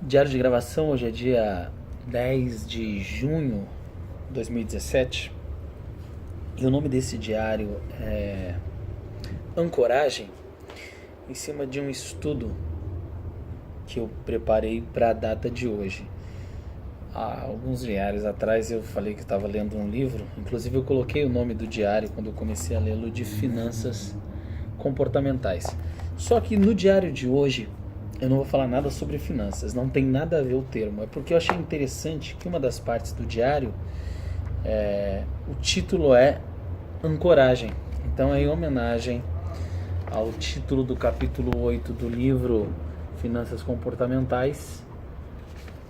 Diário de gravação, hoje é dia 10 de junho de 2017 e o nome desse diário é Ancoragem, em cima de um estudo que eu preparei para a data de hoje. Há alguns diários atrás eu falei que estava lendo um livro, inclusive eu coloquei o nome do diário quando eu comecei a lê-lo, de Finanças Comportamentais. Só que no diário de hoje eu não vou falar nada sobre finanças, não tem nada a ver o termo. É porque eu achei interessante que uma das partes do diário, o título é Ancoragem. Então é em homenagem ao título do capítulo 8 do livro Finanças Comportamentais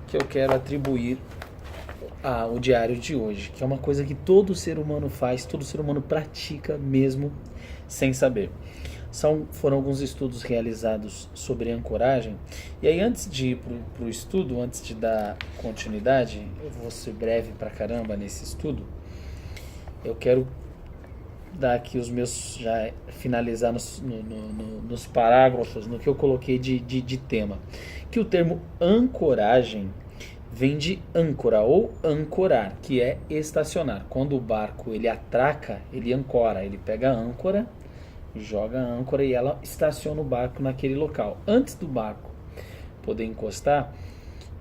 que eu quero atribuir ao diário de hoje, que é uma coisa que todo ser humano faz, todo ser humano pratica mesmo sem saber. Foram alguns estudos realizados sobre ancoragem. E aí, antes de ir para o estudo, antes de dar continuidade, eu vou ser breve pra caramba nesse estudo. Eu quero dar aqui os meus, já finalizar nos parágrafos, no que eu coloquei de tema. Que o termo ancoragem vem de âncora ou ancorar, que é estacionar. Quando o barco ele atraca, ele ancora, ele pega a âncora, joga a âncora e ela estaciona o barco naquele local. Antes do barco poder encostar,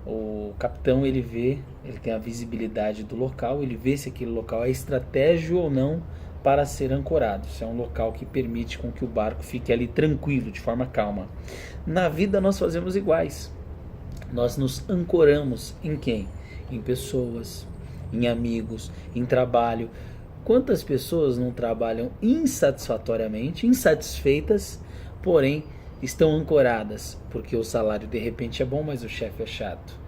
o capitão ele tem a visibilidade do local, ele vê se aquele local é estratégico ou não para ser ancorado. Se é um local que permite com que o barco fique ali tranquilo, de forma calma. Na vida nós fazemos iguais. Nós nos ancoramos em quem? Em pessoas, em amigos, em trabalho. Quantas pessoas não trabalham insatisfatoriamente, insatisfeitas, porém estão ancoradas, porque o salário de repente é bom, mas o chefe é chato.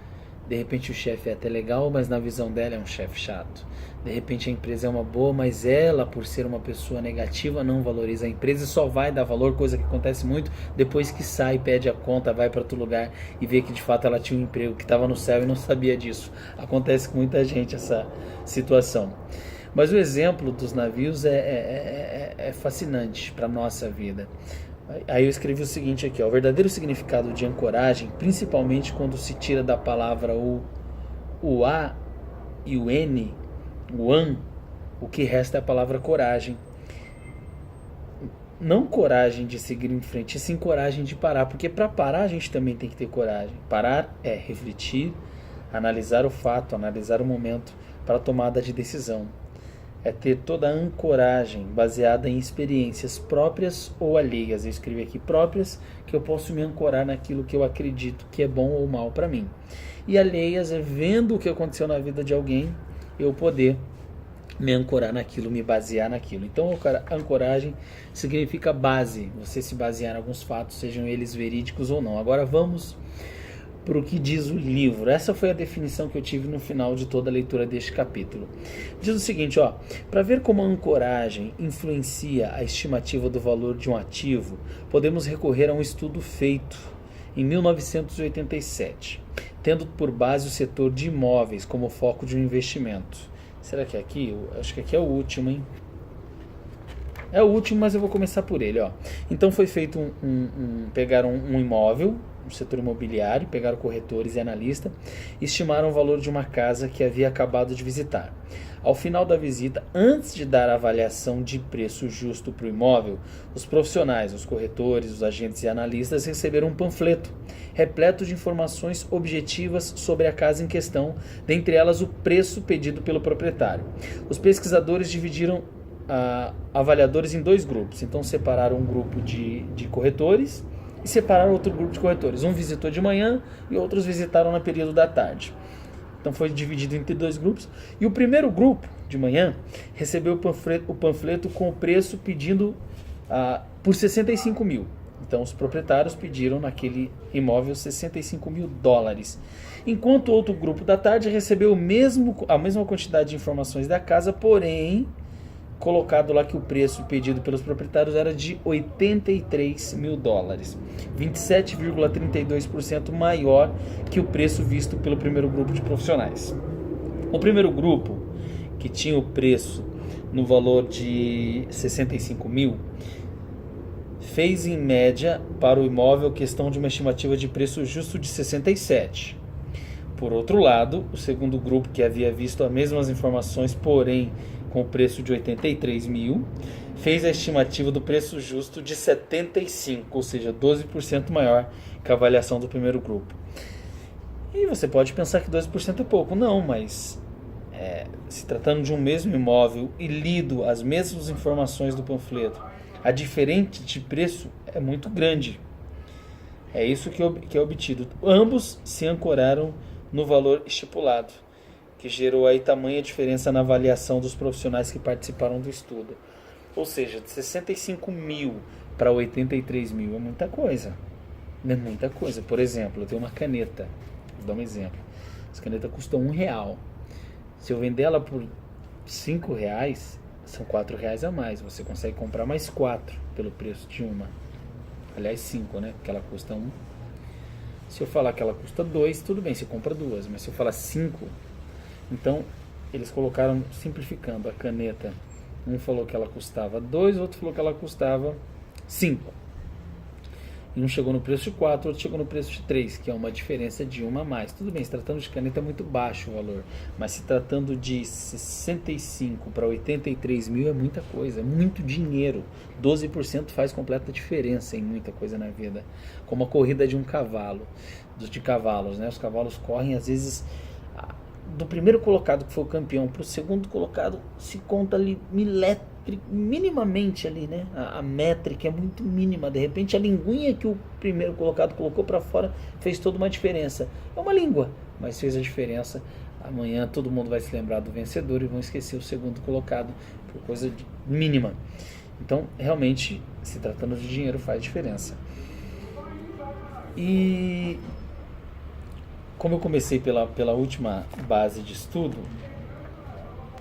De repente o chefe é até legal, mas na visão dela é um chefe chato. De repente a empresa é uma boa, mas ela, por ser uma pessoa negativa, não valoriza a empresa e só vai dar valor, coisa que acontece muito, depois que sai, pede a conta, vai para outro lugar e vê que de fato ela tinha um emprego, que estava no céu e não sabia disso. Acontece com muita gente essa situação. Mas o exemplo dos navios é fascinante para a nossa vida. Aí eu escrevi o seguinte aqui, ó: o verdadeiro significado de ancoragem, principalmente quando se tira da palavra o A e o N, o AN, o que resta é a palavra coragem. Não coragem de seguir em frente, e sim coragem de parar, porque para parar a gente também tem que ter coragem. Parar é refletir, analisar o fato, analisar o momento para a tomada de decisão. É ter toda a ancoragem baseada em experiências próprias ou alheias. Eu escrevi aqui próprias, que eu posso me ancorar naquilo que eu acredito que é bom ou mal para mim. E alheias é vendo o que aconteceu na vida de alguém, eu poder me ancorar naquilo, me basear naquilo. Então, ancoragem significa base, você se basear em alguns fatos, sejam eles verídicos ou não. Agora vamos para o que diz o livro. Essa foi a definição que eu tive no final de toda a leitura deste capítulo. Diz o seguinte, ó: para ver como a ancoragem influencia a estimativa do valor de um ativo, podemos recorrer a um estudo feito em 1987, tendo por base o setor de imóveis como foco de um investimento. Será que é aqui? Acho que aqui é o último, hein? É o último, mas eu vou começar por ele, ó. Então foi feito pegaram um imóvel, no setor imobiliário, pegaram corretores e analistas, estimaram o valor de uma casa que havia acabado de visitar. Ao final da visita, antes de dar a avaliação de preço justo para o imóvel, os profissionais, os corretores, os agentes e analistas receberam um panfleto repleto de informações objetivas sobre a casa em questão, dentre elas o preço pedido pelo proprietário. Os pesquisadores dividiram avaliadores em dois grupos, então separaram um grupo de corretores e separaram outro grupo de corretores. Um visitou de manhã e outros visitaram no período da tarde. Então foi dividido entre dois grupos. E o primeiro grupo, de manhã, recebeu o panfleto com o preço pedindo por 65 mil. Então os proprietários pediram naquele imóvel 65 mil dólares. Enquanto o outro grupo da tarde recebeu a mesma quantidade de informações da casa, porém colocado lá que o preço pedido pelos proprietários era de 83 mil dólares, 27,32% maior que o preço visto pelo primeiro grupo de profissionais. O primeiro grupo, que tinha o preço no valor de 65 mil, fez em média para o imóvel questão de uma estimativa de preço justo de 67. Por outro lado, o segundo grupo, que havia visto as mesmas informações, porém com o preço de 83 mil, fez a estimativa do preço justo de 75, ou seja, 12% maior que a avaliação do primeiro grupo. E você pode pensar que 12% é pouco. Não, mas se tratando de um mesmo imóvel e lido as mesmas informações do panfleto, a diferença de preço é muito grande. É isso que é obtido. Ambos se ancoraram no valor estipulado, que gerou aí tamanha diferença na avaliação dos profissionais que participaram do estudo. Ou seja, de 65 mil para 83 mil é muita coisa. É muita coisa. Por exemplo, eu tenho uma caneta. Vou dar um exemplo. Essa caneta custa R$1. Se eu vender ela por R$5, são R$4 a mais. Você consegue comprar mais 4 pelo preço de uma. Aliás, 5, né? Porque ela custa 1. Se eu falar que ela custa 2, tudo bem, você compra 2. Mas se eu falar 5, então eles colocaram, simplificando, a caneta. Um falou que ela custava 2, outro falou que ela custava 5. E um chegou no preço de 4, outro chegou no preço de 3, que é uma diferença de uma a mais. Tudo bem, se tratando de caneta é muito baixo o valor, mas se tratando de 65 para 83 mil é muita coisa, é muito dinheiro. 12% faz completa diferença em muita coisa na vida. Como a corrida de um cavalo, de cavalos, né? Os cavalos correm, às vezes, do primeiro colocado que foi o campeão para o segundo colocado, se conta ali minimamente ali, né? A métrica é muito mínima. De repente a linguinha que o primeiro colocado colocou para fora fez toda uma diferença. É uma língua, mas fez a diferença. Amanhã todo mundo vai se lembrar do vencedor e vão esquecer o segundo colocado por coisa mínima. Então, realmente, se tratando de dinheiro, faz diferença. E como eu comecei pela última base de estudo,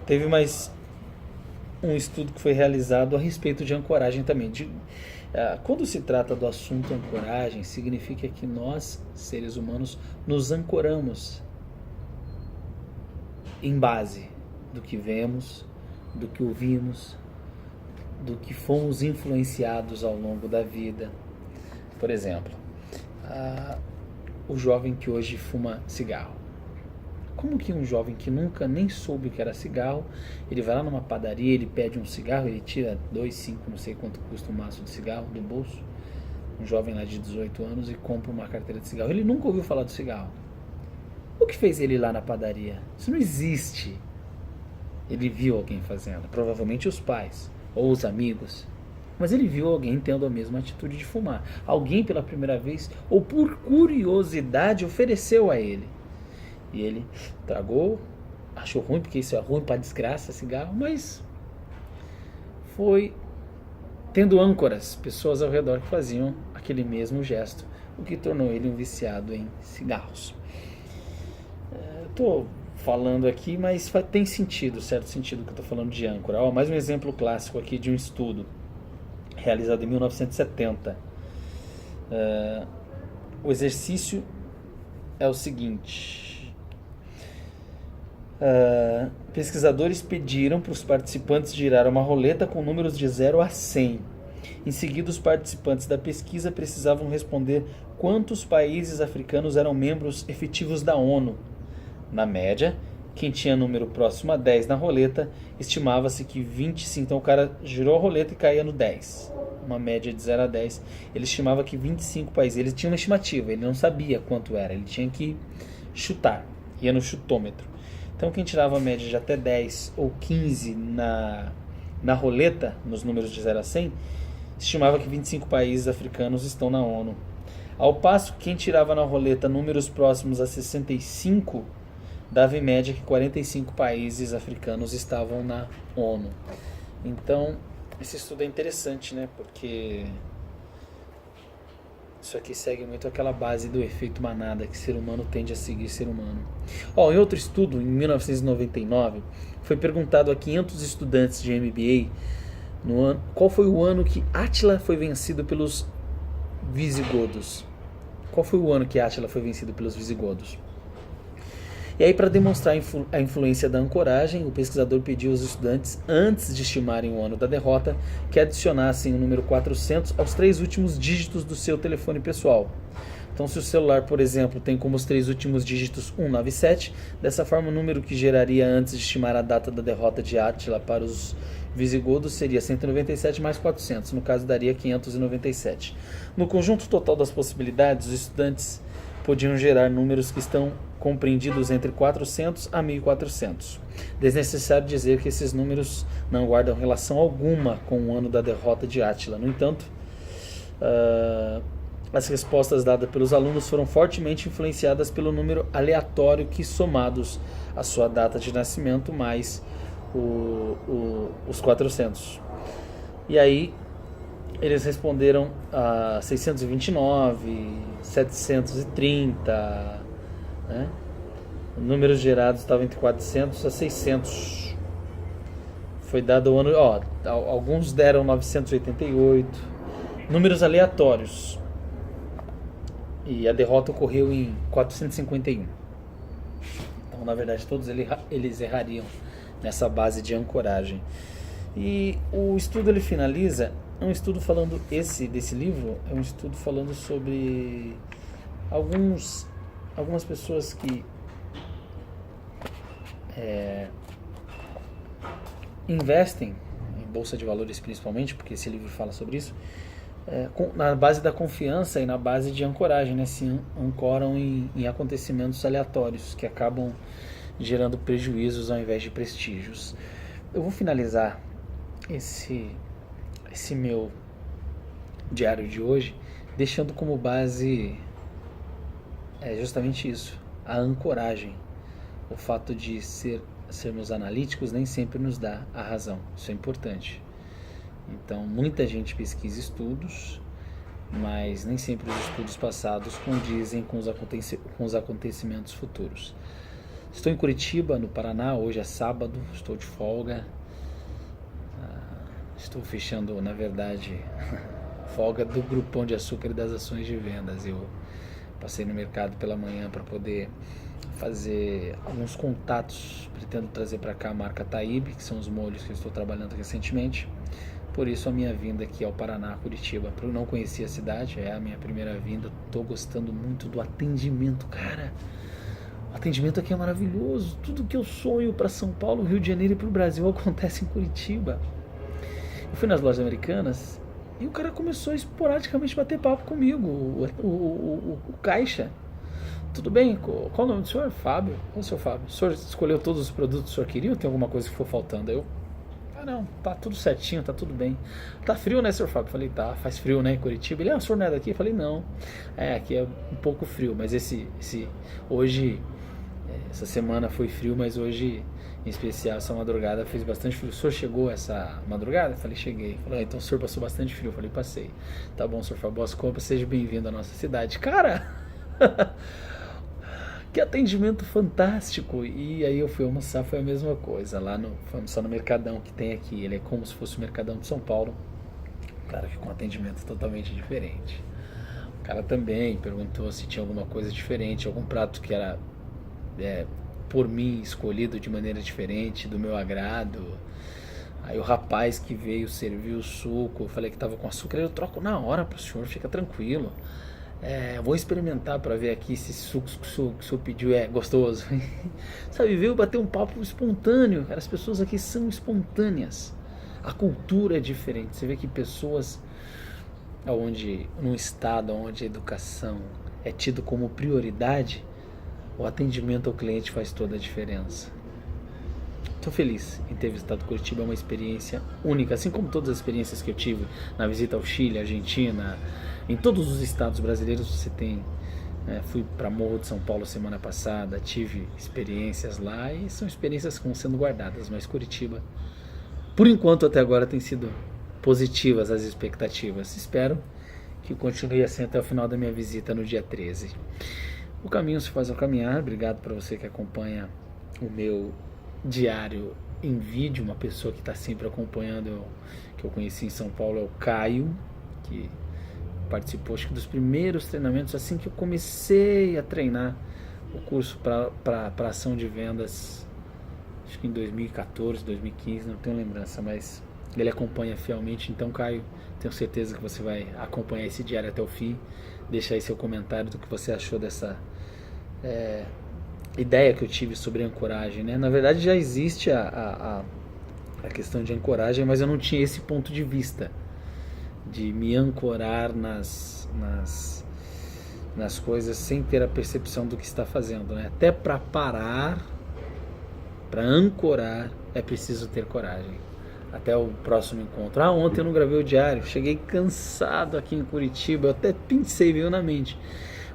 teve mais um estudo que foi realizado a respeito de ancoragem também. Quando se trata do assunto ancoragem, significa que nós, seres humanos, nos ancoramos em base do que vemos, do que ouvimos, do que fomos influenciados ao longo da vida. Por exemplo, o jovem que hoje fuma cigarro. Como que um jovem que nunca nem soube o que era cigarro, ele vai lá numa padaria, ele pede um cigarro, ele tira 2, 5, não sei quanto custa um maço de cigarro do bolso, um jovem lá de 18 anos, e compra uma carteira de cigarro. Ele nunca ouviu falar do cigarro. O que fez ele ir lá na padaria? Isso não existe. Ele viu alguém fazendo, provavelmente os pais ou os amigos, mas ele viu alguém tendo a mesma atitude de fumar. Alguém pela primeira vez, ou por curiosidade, ofereceu a ele. E ele tragou, achou ruim, porque isso é ruim para desgraça, cigarro, mas foi tendo âncoras, pessoas ao redor que faziam aquele mesmo gesto, o que tornou ele um viciado em cigarros. Estou falando aqui, mas tem sentido, certo sentido que eu estou falando de âncora. Mais um exemplo clássico aqui de um estudo realizado em 1970. O exercício é o seguinte: pesquisadores pediram para os participantes girar uma roleta com números de 0 a 100. Em seguida, os participantes da pesquisa precisavam responder quantos países africanos eram membros efetivos da ONU. Na média, quem tinha número próximo a 10 na roleta, estimava-se que 25, então o cara girou a roleta e caía no 10. Uma média de 0 a 10, ele estimava que 25 países, ele tinha uma estimativa, ele não sabia quanto era, ele tinha que chutar, ia no chutômetro. Então quem tirava a média de até 10 ou 15 na roleta, nos números de 0 a 100, estimava que 25 países africanos estão na ONU. Ao passo que quem tirava na roleta números próximos a 65, dava em média que 45 países africanos estavam na ONU. Então, esse estudo é interessante, né? Porque isso aqui segue muito aquela base do efeito manada, que ser humano tende a seguir ser humano. Em outro estudo, em 1999, foi perguntado a 500 estudantes de MBA qual foi o ano que Átila foi vencido pelos visigodos. Qual foi o ano que Átila foi vencido pelos visigodos? E aí, para demonstrar a influência da ancoragem, o pesquisador pediu aos estudantes, antes de estimarem o ano da derrota, que adicionassem o número 400 aos 3 últimos dígitos do seu telefone pessoal. Então, se o celular, por exemplo, tem como os 3 últimos dígitos 197, dessa forma o número que geraria antes de estimar a data da derrota de Átila para os visigodos seria 197 mais 400, no caso daria 597. No conjunto total das possibilidades, os estudantes podiam gerar números que estão compreendidos entre 400 a 1400. Desnecessário dizer que esses números não guardam relação alguma com o ano da derrota de Átila. No entanto, as respostas dadas pelos alunos foram fortemente influenciadas pelo número aleatório que, somados à sua data de nascimento, mais os 400. E aí eles responderam a 629, 730, né? Números gerados estavam entre 400 a 600. Foi dado o ano... alguns deram 988. Números aleatórios. E a derrota ocorreu em 451. Então, na verdade, todos eles errariam nessa base de ancoragem. E o estudo ele finaliza, é um estudo falando, desse livro, é um estudo falando sobre algumas pessoas que investem em bolsa de valores principalmente, porque esse livro fala sobre isso, na base da confiança e na base de ancoragem, né? Se ancoram em acontecimentos aleatórios que acabam gerando prejuízos ao invés de prestígios. Eu vou finalizar esse meu diário de hoje deixando como base justamente isso, a ancoragem. O fato de sermos analíticos nem sempre nos dá a razão, isso é importante. Então, muita gente pesquisa estudos, mas nem sempre os estudos passados condizem com os acontecimentos futuros. Estou em Curitiba, no Paraná, hoje é sábado, estou de folga. Estou fechando, na verdade, folga do Grupo Pão de Açúcar e das ações de vendas. Eu passei no mercado pela manhã para poder fazer alguns contatos, pretendo trazer para cá a marca Taíbe, que são os molhos que eu estou trabalhando recentemente. Por isso a minha vinda aqui ao Paraná, Curitiba. Eu não conhecia a cidade, é a minha primeira vinda. Estou gostando muito do atendimento, cara. O atendimento aqui é maravilhoso. Tudo que eu sonho para São Paulo, Rio de Janeiro e para o Brasil acontece em Curitiba. Eu fui nas lojas americanas e o cara começou a esporadicamente bater papo comigo, o caixa. Tudo bem? Qual o nome do senhor? Fábio. Qual é o seu Fábio? O senhor escolheu todos os produtos que o senhor queria ou tem alguma coisa que for faltando? Não, tá tudo certinho, tá tudo bem. Tá frio, né, senhor Fábio? Falei, tá, faz frio, né, em Curitiba. Ele, o senhor não é daqui? Falei, não. Aqui é um pouco frio, mas hoje, essa semana foi frio, mas hoje, em especial, essa madrugada fez bastante frio. O senhor chegou essa madrugada? Falei, cheguei. Falei, então o senhor passou bastante frio? Falei, passei. Tá bom, senhor Fábio, boas compras, seja bem-vindo à nossa cidade. Cara! Que atendimento fantástico. E aí eu fui almoçar, foi a mesma coisa. Fui almoçar no Mercadão que tem aqui. Ele é como se fosse o Mercadão de São Paulo. Claro que com atendimento totalmente diferente. O cara também perguntou se tinha alguma coisa diferente, algum prato que era por mim escolhido de maneira diferente, do meu agrado. Aí o rapaz que veio servir o suco, eu falei que estava com açúcar, eu troco na hora pro senhor, fica tranquilo. Vou experimentar para ver aqui se esse suco que o senhor pediu é gostoso. Sabe, veio bater um papo espontâneo, cara. As pessoas aqui são espontâneas. A cultura é diferente. Você vê que pessoas num estado onde a educação é tido como prioridade, o atendimento ao cliente faz toda a diferença. Estou feliz em ter visitado Curitiba, é uma experiência única, assim como todas as experiências que eu tive na visita ao Chile, Argentina, em todos os estados brasileiros você tem. Fui para Morro de São Paulo semana passada, tive experiências lá e são experiências que vão sendo guardadas, mas Curitiba, por enquanto até agora, tem sido positivas as expectativas. Espero que continue assim até o final da minha visita no dia 13. O caminho se faz ao caminhar. Obrigado para você que acompanha o meu diário em vídeo. Uma pessoa que está sempre acompanhando, que eu conheci em São Paulo, é o Caio, que participou acho que dos primeiros treinamentos assim que eu comecei a treinar o curso para ação de vendas, acho que em 2014, 2015, não tenho lembrança, mas ele acompanha fielmente. Então, Caio, tenho certeza que você vai acompanhar esse diário até o fim. Deixa aí seu comentário do que você achou dessa ideia que eu tive sobre ancoragem, né? Na verdade, já existe a questão de ancoragem, mas eu não tinha esse ponto de vista de me ancorar nas coisas sem ter a percepção do que está fazendo, né? Até para parar, para ancorar, é preciso ter coragem. Até o próximo encontro. Ontem eu não gravei o diário, cheguei cansado aqui em Curitiba, eu até pensei, veio na mente.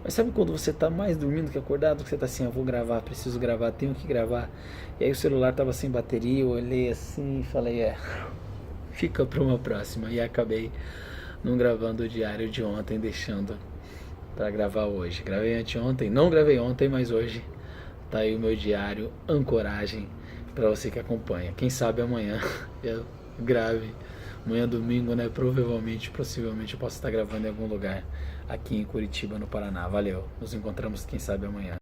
Mas sabe quando você tá mais dormindo que acordado, que você tá assim, eu vou gravar, preciso gravar, tenho que gravar. E aí o celular tava sem bateria, eu olhei assim e falei, fica para uma próxima. E acabei não gravando o diário de ontem, deixando para gravar hoje. Gravei anteontem, não gravei ontem, mas hoje tá aí o meu diário Ancoragem para você que acompanha. Quem sabe amanhã eu grave. Amanhã domingo, né? Possivelmente eu posso estar gravando em algum lugar aqui em Curitiba, no Paraná. Valeu. Nos encontramos, quem sabe, amanhã.